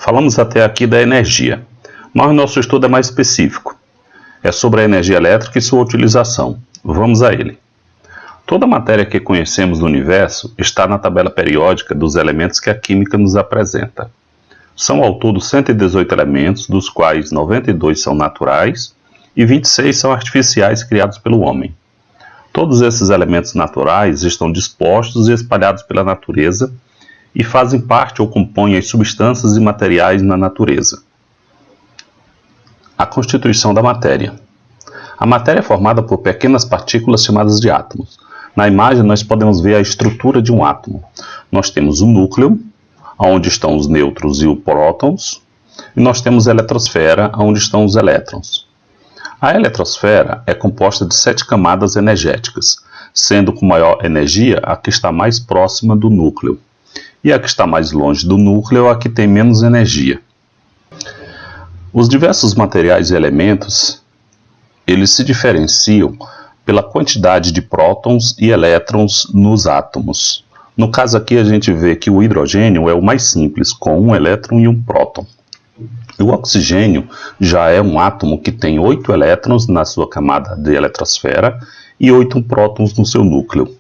Falamos até aqui da energia, mas o nosso estudo é mais específico. É sobre a energia elétrica e sua utilização. Vamos a ele. Toda a matéria que conhecemos do universo está na tabela periódica dos elementos que a química nos apresenta. São ao todo 118 elementos, dos quais 92 são naturais e 26 são artificiais criados pelo homem. Todos esses elementos naturais estão dispostos e espalhados pela natureza e fazem parte ou compõem as substâncias e materiais na natureza. A constituição da matéria. A matéria é formada por pequenas partículas chamadas de átomos. Na imagem nós podemos ver a estrutura de um átomo. Nós temos o núcleo, onde estão os nêutrons e os prótons, e nós temos a eletrosfera, onde estão os elétrons. A eletrosfera é composta de 7 camadas energéticas, sendo com maior energia a que está mais próxima do núcleo, e a que está mais longe do núcleo a que tem menos energia. Os diversos materiais e elementos, eles se diferenciam pela quantidade de prótons e elétrons nos átomos. No caso aqui a gente vê que o hidrogênio é o mais simples, com um elétron e um próton. O oxigênio já é um átomo que tem 8 elétrons na sua camada de eletrosfera e 8 prótons no seu núcleo.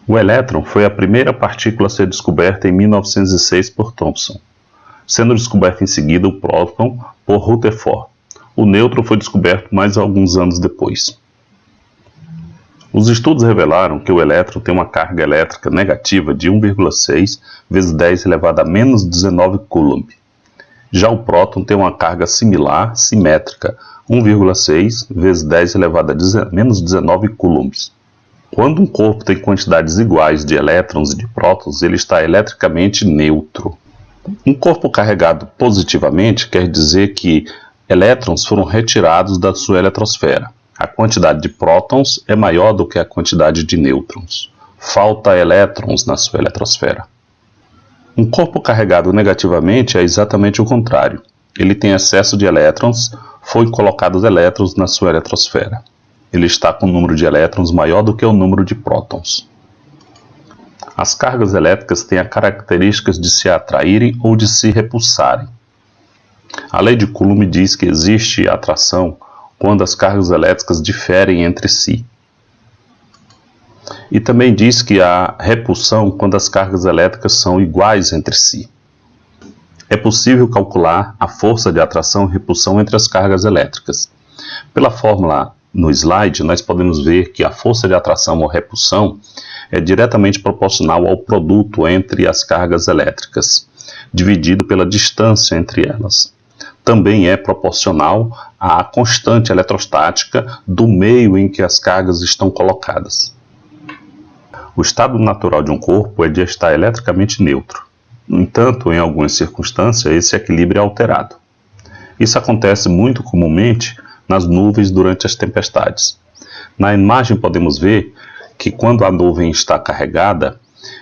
O elétron foi a primeira partícula a ser descoberta em 1906 por Thomson, sendo descoberto em seguida o próton por Rutherford. O nêutron foi descoberto mais alguns anos depois. Os estudos revelaram que o elétron tem uma carga elétrica negativa de 1,6 vezes 10 elevado a menos 19 coulomb. Já o próton tem uma carga similar, simétrica, 1,6 vezes 10 elevado a menos 19 coulombs. Quando um corpo tem quantidades iguais de elétrons e de prótons, ele está eletricamente neutro. Um corpo carregado positivamente quer dizer que elétrons foram retirados da sua eletrosfera. A quantidade de prótons é maior do que a quantidade de nêutrons. Falta elétrons na sua eletrosfera. Um corpo carregado negativamente é exatamente o contrário. Ele tem excesso de elétrons, foi colocados elétrons na sua eletrosfera. Ele está com um número de elétrons maior do que o número de prótons. As cargas elétricas têm a característica de se atraírem ou de se repulsarem. A lei de Coulomb diz que existe atração quando as cargas elétricas diferem entre si. E também diz que há repulsão quando as cargas elétricas são iguais entre si. É possível calcular a força de atração e repulsão entre as cargas elétricas. Pela fórmula no slide, nós podemos ver que a força de atração ou repulsão é diretamente proporcional ao produto entre as cargas elétricas, dividido pela distância entre elas. Também é proporcional à constante eletrostática do meio em que as cargas estão colocadas. O estado natural de um corpo é de estar eletricamente neutro. No entanto, em algumas circunstâncias, esse equilíbrio é alterado. Isso acontece muito comumente nas nuvens durante as tempestades. Na imagem podemos ver que quando a nuvem está carregada,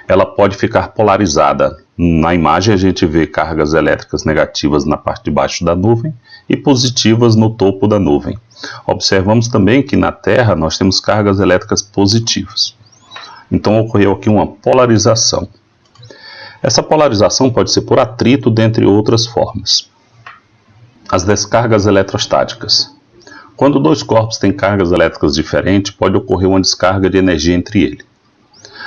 ela pode ficar polarizada. Na imagem a gente vê cargas elétricas negativas na parte de baixo da nuvem e positivas no topo da nuvem. Observamos também que na Terra nós temos cargas elétricas positivas. Então ocorreu aqui uma polarização. Essa polarização pode ser por atrito, dentre outras formas. As descargas eletrostáticas. Quando dois corpos têm cargas elétricas diferentes, pode ocorrer uma descarga de energia entre eles.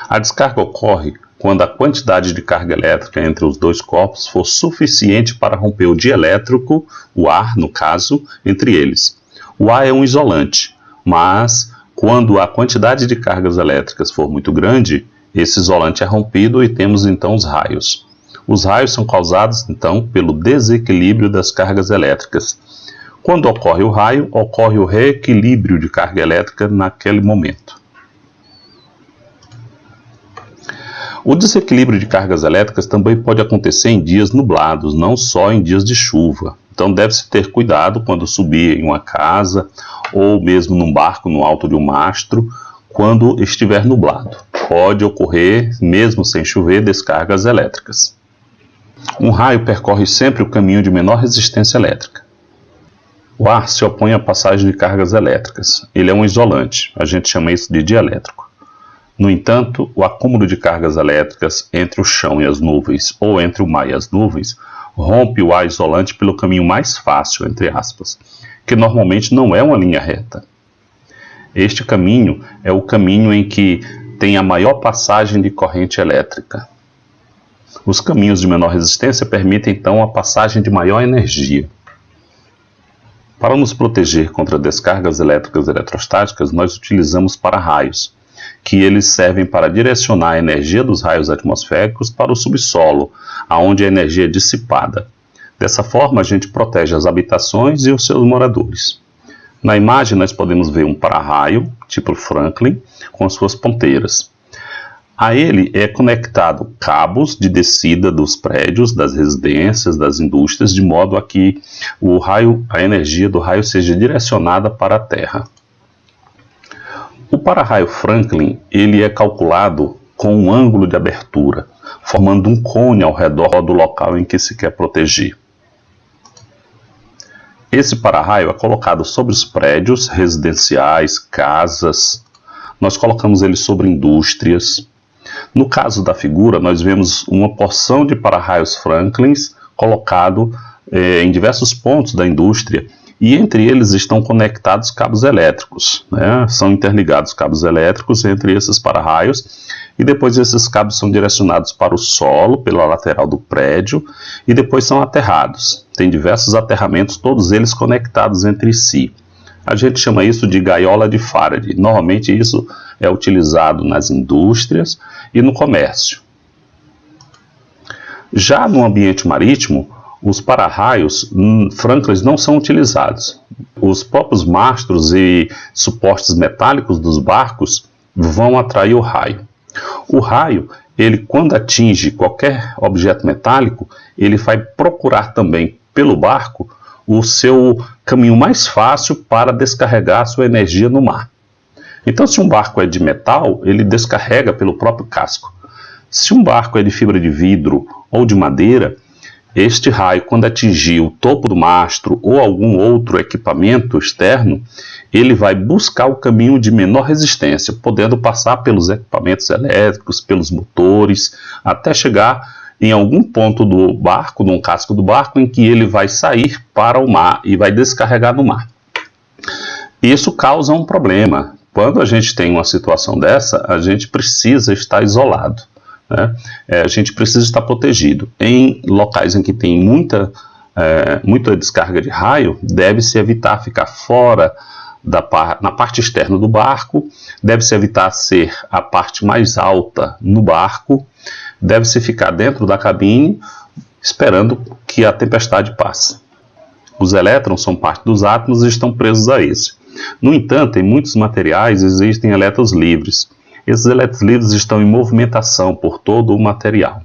A descarga ocorre quando a quantidade de carga elétrica entre os dois corpos for suficiente para romper o dielétrico, o ar, no caso, entre eles. O ar é um isolante, mas quando a quantidade de cargas elétricas for muito grande, esse isolante é rompido e temos então os raios. Os raios são causados então pelo desequilíbrio das cargas elétricas. Quando ocorre o raio, ocorre o reequilíbrio de carga elétrica naquele momento. O desequilíbrio de cargas elétricas também pode acontecer em dias nublados, não só em dias de chuva. Então deve-se ter cuidado quando subir em uma casa ou mesmo num barco no alto de um mastro, quando estiver nublado. Pode ocorrer, mesmo sem chover, descargas elétricas. Um raio percorre sempre o caminho de menor resistência elétrica. O ar se opõe à passagem de cargas elétricas. Ele é um isolante, a gente chama isso de dielétrico. No entanto, o acúmulo de cargas elétricas entre o chão e as nuvens, ou entre o mar e as nuvens, rompe o ar isolante pelo caminho mais fácil, entre aspas, que normalmente não é uma linha reta. Este caminho é o caminho em que tem a maior passagem de corrente elétrica. Os caminhos de menor resistência permitem então a passagem de maior energia. Para nos proteger contra descargas elétricas eletrostáticas, nós utilizamos para-raios, que eles servem para direcionar a energia dos raios atmosféricos para o subsolo, aonde a energia é dissipada. Dessa forma, a gente protege as habitações e os seus moradores. Na imagem, nós podemos ver um para-raio, tipo Franklin, com as suas ponteiras. A ele é conectado cabos de descida dos prédios, das residências, das indústrias, de modo a que a energia do raio seja direcionada para a Terra. O para-raio Franklin ele é calculado com um ângulo de abertura, formando um cone ao redor do local em que se quer proteger. Esse para-raio é colocado sobre os prédios residenciais, casas. Nós colocamos ele sobre indústrias. No caso da figura, nós vemos uma porção de para-raios Franklins colocado em diversos pontos da indústria, e entre eles estão conectados cabos elétricos, né? São interligados cabos elétricos entre esses para-raios, e depois esses cabos são direcionados para o solo, pela lateral do prédio, e depois são aterrados. Tem diversos aterramentos, todos eles conectados entre si. A gente chama isso de gaiola de Faraday. Normalmente isso é utilizado nas indústrias e no comércio. Já no ambiente marítimo, os para-raios Franklin não são utilizados. Os próprios mastros e suportes metálicos dos barcos vão atrair o raio. O raio, ele quando atinge qualquer objeto metálico, ele vai procurar também pelo barco o seu caminho mais fácil para descarregar sua energia no mar. Então, se um barco é de metal, ele descarrega pelo próprio casco. Se um barco é de fibra de vidro ou de madeira, este raio, quando atingir o topo do mastro ou algum outro equipamento externo, ele vai buscar o caminho de menor resistência, podendo passar pelos equipamentos elétricos, pelos motores, até chegar em algum ponto do barco, num casco do barco, em que ele vai sair para o mar e vai descarregar no mar. Isso causa um problema. Quando a gente tem uma situação dessa, a gente precisa estar isolado. A gente precisa estar protegido. Em locais em que tem muita descarga de raio, deve-se evitar ficar fora na parte externa do barco, deve-se evitar ser a parte mais alta no barco, deve-se ficar dentro da cabine esperando que a tempestade passe. Os elétrons são parte dos átomos e estão presos a esse. No entanto, em muitos materiais existem elétrons livres. Esses elétrons livres estão em movimentação por todo o material.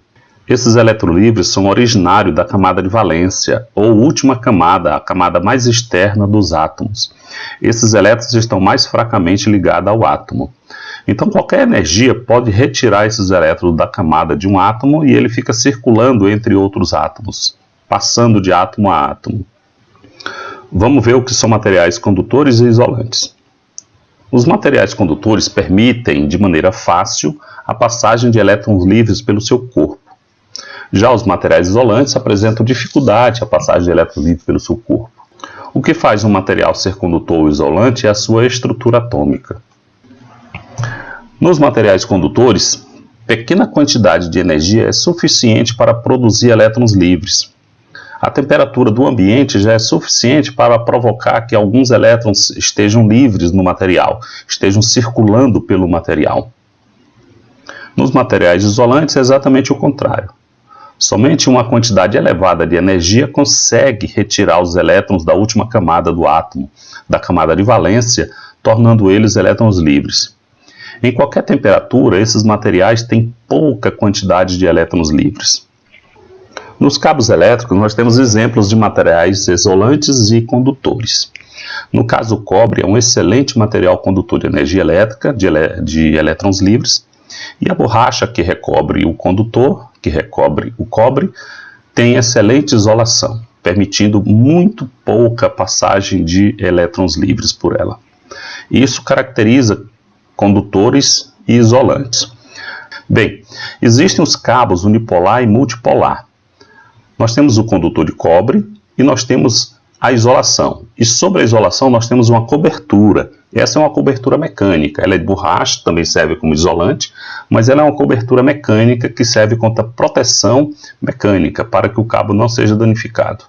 Esses elétrons livres são originários da camada de valência, ou última camada, a camada mais externa dos átomos. Esses elétrons estão mais fracamente ligados ao átomo. Então, qualquer energia pode retirar esses elétrons da camada de um átomo e ele fica circulando entre outros átomos, passando de átomo a átomo. Vamos ver o que são materiais condutores e isolantes. Os materiais condutores permitem, de maneira fácil, a passagem de elétrons livres pelo seu corpo. Já os materiais isolantes apresentam dificuldade a passagem de elétrons livres pelo seu corpo. O que faz um material ser condutor ou isolante é a sua estrutura atômica. Nos materiais condutores, pequena quantidade de energia é suficiente para produzir elétrons livres. A temperatura do ambiente já é suficiente para provocar que alguns elétrons estejam livres no material, estejam circulando pelo material. Nos materiais isolantes é exatamente o contrário. Somente uma quantidade elevada de energia consegue retirar os elétrons da última camada do átomo, da camada de valência, tornando eles elétrons livres. Em qualquer temperatura, esses materiais têm pouca quantidade de elétrons livres. Nos cabos elétricos, nós temos exemplos de materiais isolantes e condutores. No caso, o cobre é um excelente material condutor de energia elétrica, de elétrons livres, e a borracha que recobre o condutor, que recobre o cobre, tem excelente isolação, permitindo muito pouca passagem de elétrons livres por ela. Isso caracteriza condutores e isolantes. Bem, existem os cabos unipolar e multipolar. Nós temos o condutor de cobre e nós temos a isolação. E sobre a isolação nós temos uma cobertura. Essa é uma cobertura mecânica. Ela é de borracha, também serve como isolante, mas ela é uma cobertura mecânica que serve contra proteção mecânica, para que o cabo não seja danificado.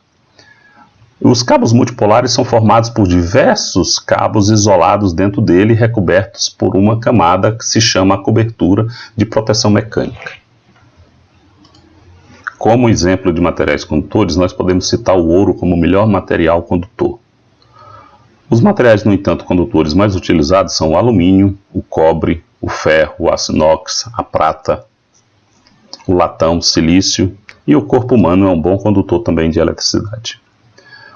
Os cabos multipolares são formados por diversos cabos isolados dentro dele, recobertos por uma camada que se chama cobertura de proteção mecânica. Como exemplo de materiais condutores, nós podemos citar o ouro como o melhor material condutor. Os materiais, no entanto, condutores mais utilizados são o alumínio, o cobre, o ferro, o aço inox, a prata, o latão, o silício, e o corpo humano é um bom condutor também de eletricidade.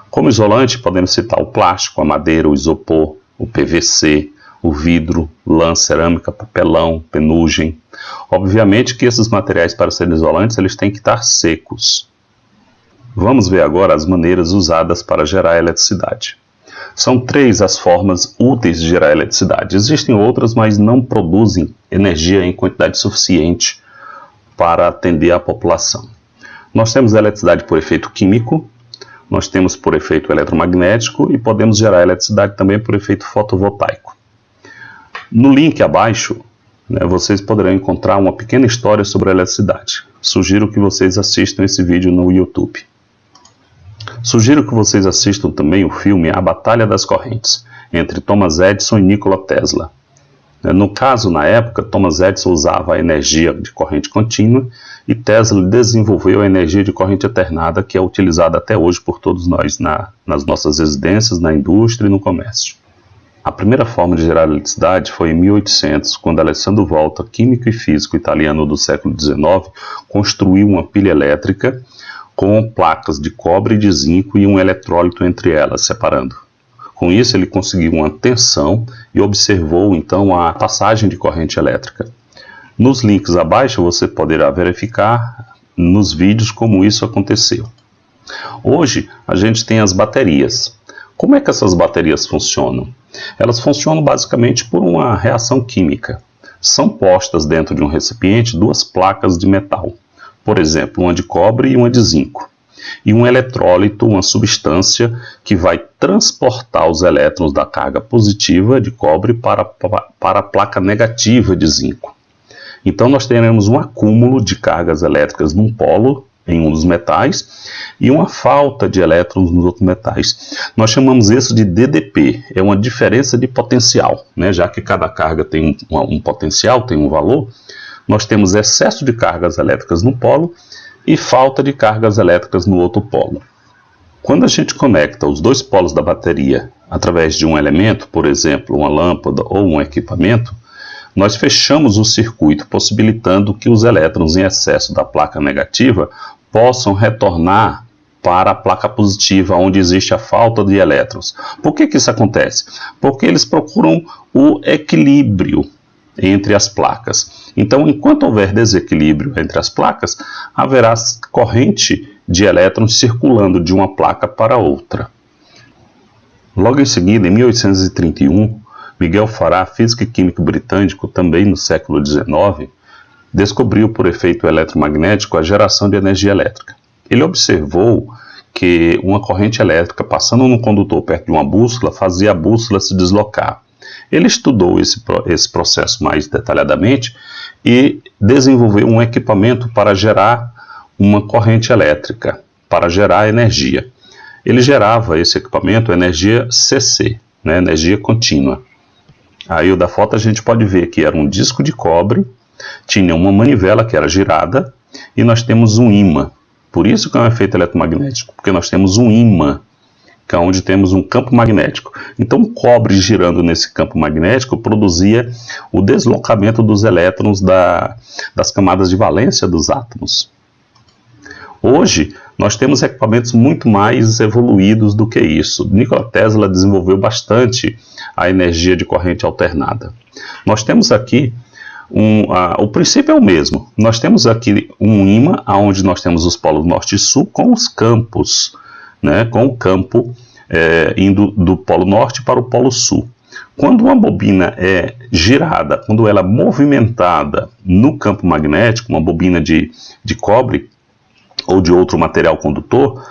Como isolante, podemos citar o plástico, a madeira, o isopor, o PVC, o vidro, lã, cerâmica, papelão, penugem. Obviamente que esses materiais, para serem isolantes, eles têm que estar secos. Vamos ver agora as maneiras usadas para gerar eletricidade. São 3 as formas úteis de gerar eletricidade. Existem outras, mas não produzem energia em quantidade suficiente para atender a população. Nós temos a eletricidade por efeito químico, nós temos por efeito eletromagnético e podemos gerar eletricidade também por efeito fotovoltaico. No link abaixo, vocês poderão encontrar uma pequena história sobre a eletricidade. Sugiro que vocês assistam esse vídeo no YouTube. Sugiro que vocês assistam também o filme A Batalha das Correntes, entre Thomas Edison e Nikola Tesla. No caso, na época, Thomas Edison usava a energia de corrente contínua e Tesla desenvolveu a energia de corrente alternada, que é utilizada até hoje por todos nós nas nossas residências, na indústria e no comércio. A primeira forma de gerar eletricidade foi em 1800, quando Alessandro Volta, químico e físico italiano do século XIX, construiu uma pilha elétrica com placas de cobre e de zinco e um eletrólito entre elas, separando. Com isso, ele conseguiu uma tensão e observou, então, a passagem de corrente elétrica. Nos links abaixo, você poderá verificar nos vídeos como isso aconteceu. Hoje, a gente tem as baterias. Como é que essas baterias funcionam? Elas funcionam basicamente por uma reação química. São postas dentro de um recipiente 2 placas de metal, por exemplo, uma de cobre e uma de zinco, e um eletrólito, uma substância que vai transportar os elétrons da carga positiva de cobre para a placa negativa de zinco. Então nós teremos um acúmulo de cargas elétricas num polo, em um dos metais, e uma falta de elétrons nos outros metais. Nós chamamos isso de DDP, é uma diferença de potencial, já que cada carga tem um potencial, tem um valor. Nós temos excesso de cargas elétricas no polo e falta de cargas elétricas no outro polo. Quando a gente conecta os 2 polos da bateria através de um elemento, por exemplo, uma lâmpada ou um equipamento, nós fechamos o circuito, possibilitando que os elétrons em excesso da placa negativa possam retornar para a placa positiva, onde existe a falta de elétrons. Por que isso acontece? Porque eles procuram o equilíbrio entre as placas. Então, enquanto houver desequilíbrio entre as placas, haverá corrente de elétrons circulando de uma placa para outra. Logo em seguida, em 1831, Miguel Farah, físico e químico britânico, também no século XIX, descobriu por efeito eletromagnético a geração de energia elétrica. Ele observou que uma corrente elétrica passando num condutor perto de uma bússola fazia a bússola se deslocar. Ele estudou esse processo mais detalhadamente e desenvolveu um equipamento para gerar uma corrente elétrica, para gerar energia. Ele gerava esse equipamento energia CC, energia contínua. Aí da foto a gente pode ver que era um disco de cobre, tinha uma manivela que era girada e nós temos um ímã. Por isso que é um efeito eletromagnético, porque nós temos um ímã, que é onde temos um campo magnético. Então o cobre girando nesse campo magnético produzia o deslocamento dos elétrons das camadas de valência dos átomos. Hoje nós temos equipamentos muito mais evoluídos do que isso. Nikola Tesla desenvolveu bastante a energia de corrente alternada. Nós temos aqui, o princípio é o mesmo. Nós temos aqui um ímã, onde nós temos os polos norte e sul com os campos, com o campo indo do polo norte para o polo sul. Quando uma bobina é girada, quando ela é movimentada no campo magnético, uma bobina de cobre, ou de outro material condutor,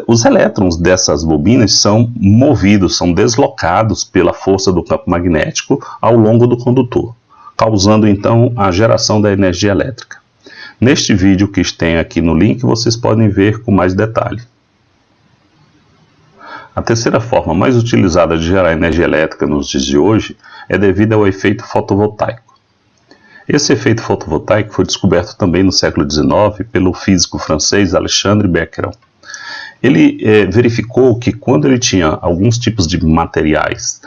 os elétrons dessas bobinas são movidos, são deslocados pela força do campo magnético ao longo do condutor, causando então a geração da energia elétrica. Neste vídeo que tem aqui no link, vocês podem ver com mais detalhe. A terceira forma mais utilizada de gerar energia elétrica nos dias de hoje é devido ao efeito fotovoltaico. Esse efeito fotovoltaico foi descoberto também no século XIX pelo físico francês Alexandre Becquerel. Ele verificou que quando ele tinha alguns tipos de materiais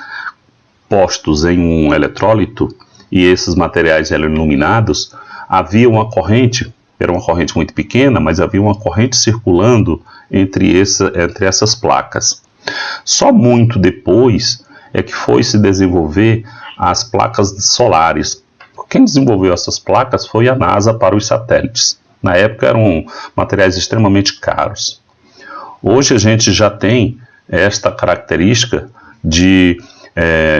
postos em um eletrólito e esses materiais eram iluminados, havia uma corrente, era uma corrente muito pequena, mas havia uma corrente circulando entre essas placas. Só muito depois é que foi se desenvolver as placas solares. Quem desenvolveu essas placas foi a NASA para os satélites. Na época eram materiais extremamente caros. Hoje a gente já tem esta característica de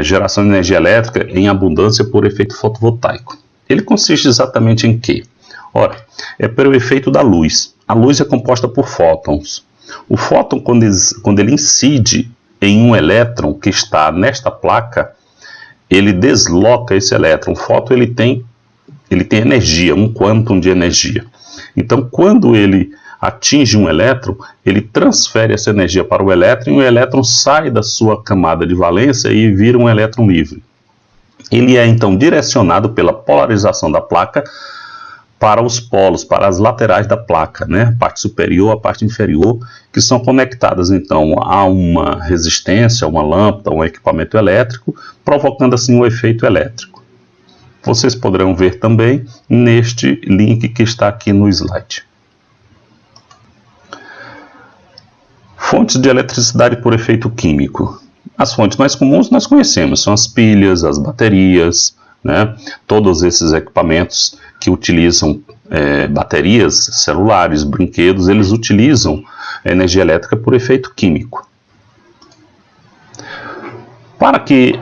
geração de energia elétrica em abundância por efeito fotovoltaico. Ele consiste exatamente em quê? Ora, é pelo efeito da luz. A luz é composta por fótons. O fóton, quando ele incide em um elétron que está nesta placa, ele desloca esse elétron. O fóton ele tem energia, um quantum de energia. Então, quando ele atinge um elétron, ele transfere essa energia para o elétron e o elétron sai da sua camada de valência e vira um elétron livre. Ele é então direcionado pela polarização da placa para os polos, para as laterais da placa, né? A parte superior, a parte inferior, que são conectadas então a uma resistência, uma lâmpada, um equipamento elétrico, provocando assim um efeito elétrico. Vocês poderão ver também neste link que está aqui no slide. Fontes de eletricidade por efeito químico. As fontes mais comuns nós conhecemos, são as pilhas, as baterias, né? Todos esses equipamentos que utilizam baterias, celulares, brinquedos, eles utilizam energia elétrica por efeito químico. Para que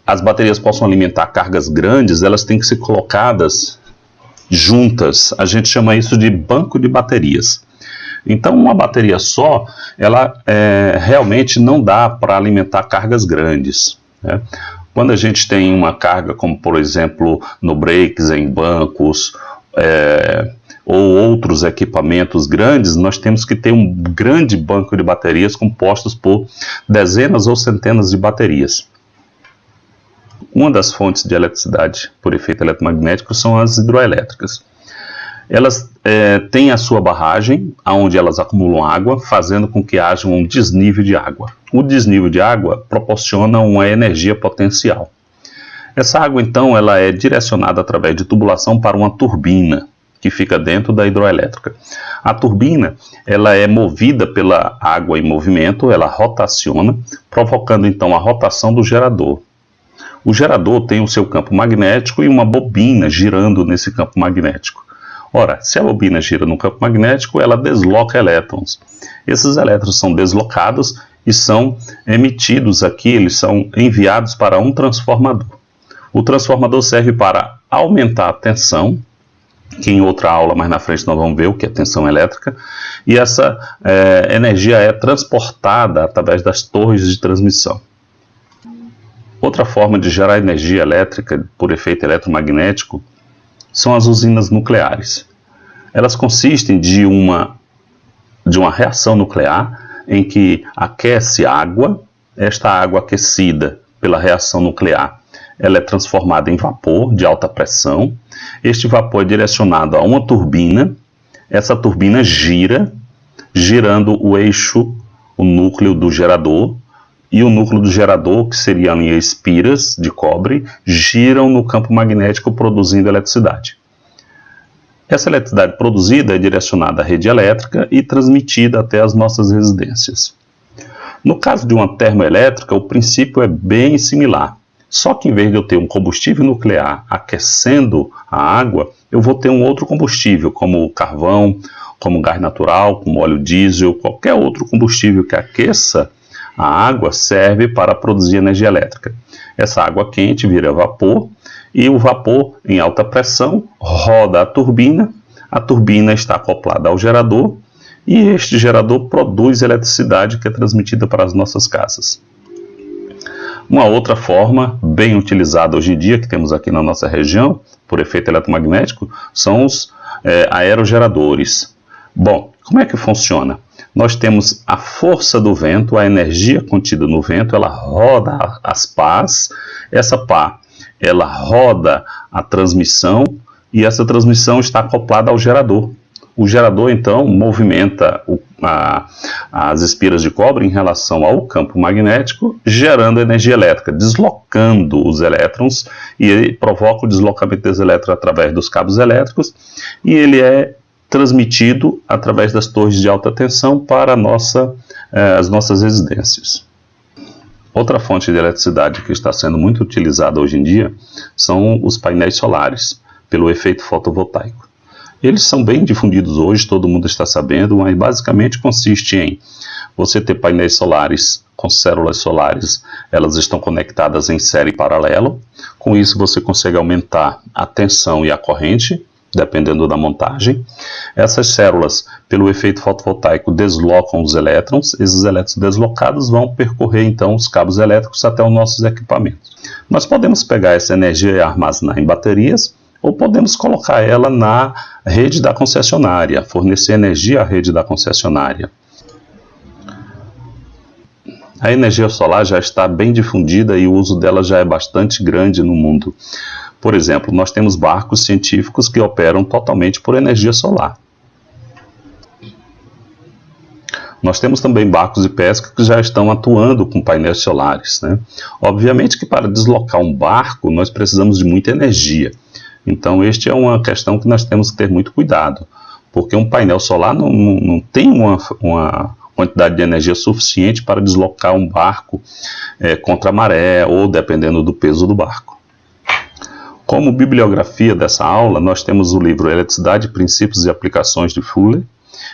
as baterias possam alimentar cargas grandes, elas têm que ser colocadas juntas. A gente chama isso de banco de baterias. Então, uma bateria só, ela realmente não dá para alimentar cargas grandes, né? Quando a gente tem uma carga, como por exemplo no brakes, em bancos, ou outros equipamentos grandes, nós temos que ter um grande banco de baterias compostos por dezenas ou centenas de baterias. Uma das fontes de eletricidade por efeito eletromagnético são as hidroelétricas. Elas têm a sua barragem, onde elas acumulam água, fazendo com que haja um desnível de água. O desnível de água proporciona uma energia potencial. Essa água, então, ela é direcionada através de tubulação para uma turbina, que fica dentro da hidroelétrica. A turbina, ela é movida pela água em movimento, ela rotaciona, provocando, então, a rotação do gerador. O gerador tem o seu campo magnético e uma bobina girando nesse campo magnético. Ora, se a bobina gira no campo magnético, ela desloca elétrons. Esses elétrons são deslocados e são emitidos aqui, eles são enviados para um transformador. O transformador serve para aumentar a tensão, que em outra aula mais na frente nós vamos ver o que é tensão elétrica, e essa energia é transportada através das torres de transmissão. Outra forma de gerar energia elétrica por efeito eletromagnético são as usinas nucleares. Elas consistem de uma reação nuclear em que aquece água. Esta água aquecida pela reação nuclear, ela é transformada em vapor de alta pressão. Este vapor é direcionado a uma turbina. Essa turbina gira, girando o eixo, o núcleo do gerador, e o núcleo do gerador, que seriam ali espiras de cobre, giram no campo magnético produzindo eletricidade. Essa eletricidade produzida é direcionada à rede elétrica e transmitida até as nossas residências. No caso de uma termoelétrica, o princípio é bem similar. Só que em vez de eu ter um combustível nuclear aquecendo a água, eu vou ter um outro combustível, como carvão, como gás natural, como óleo diesel, qualquer outro combustível que aqueça a água serve para produzir energia elétrica. Essa água quente vira vapor e o vapor em alta pressão roda a a turbina está acoplada ao gerador e este gerador produz eletricidade que é transmitida para as nossas casas. Uma outra forma bem utilizada hoje em dia, que temos aqui na nossa região, por efeito eletromagnético, são os aerogeradores. Bom, como é que funciona? Nós temos a força do vento, a energia contida no vento, ela roda as pás, essa pá, ela roda a transmissão e essa transmissão está acoplada ao gerador. O gerador, então, movimenta as espiras de cobre em relação ao campo magnético, gerando energia elétrica, deslocando os elétrons, e ele provoca o deslocamento dos elétrons através dos cabos elétricos, e ele é transmitido através das torres de alta tensão para as nossas residências. Outra fonte de eletricidade que está sendo muito utilizada hoje em dia são os painéis solares, pelo efeito fotovoltaico. Eles são bem difundidos hoje, todo mundo está sabendo, mas basicamente consiste em você ter painéis solares com células solares, elas estão conectadas em série paralelo. Com isso você consegue aumentar a tensão e a corrente, dependendo da montagem. Essas células, pelo efeito fotovoltaico, deslocam os elétrons. Esses elétrons deslocados vão percorrer então os cabos elétricos até os nossos equipamentos. Nós podemos pegar essa energia e armazenar em baterias, ou podemos colocar ela na rede da concessionária, fornecer energia à rede da concessionária. A energia solar já está bem difundida e o uso dela já é bastante grande no mundo. Por exemplo, nós temos barcos científicos que operam totalmente por energia solar. Nós temos também barcos de pesca que já estão atuando com painéis solares, né? Obviamente que para deslocar um barco nós precisamos de muita energia. Então, esta é uma questão que nós temos que ter muito cuidado, porque um painel solar não tem uma quantidade de energia suficiente para deslocar um barco contra a maré ou dependendo do peso do barco. Como bibliografia dessa aula, nós temos o livro Eletricidade, Princípios e Aplicações de Fuller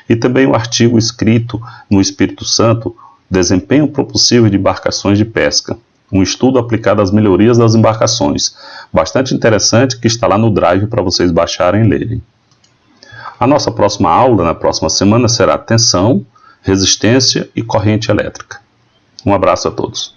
e também o artigo escrito no Espírito Santo, Desempenho Propulsivo de Embarcações de Pesca, um estudo aplicado às melhorias das embarcações, bastante interessante, que está lá no Drive para vocês baixarem e lerem. A nossa próxima aula, na próxima semana, será tensão, resistência e corrente elétrica. Um abraço a todos.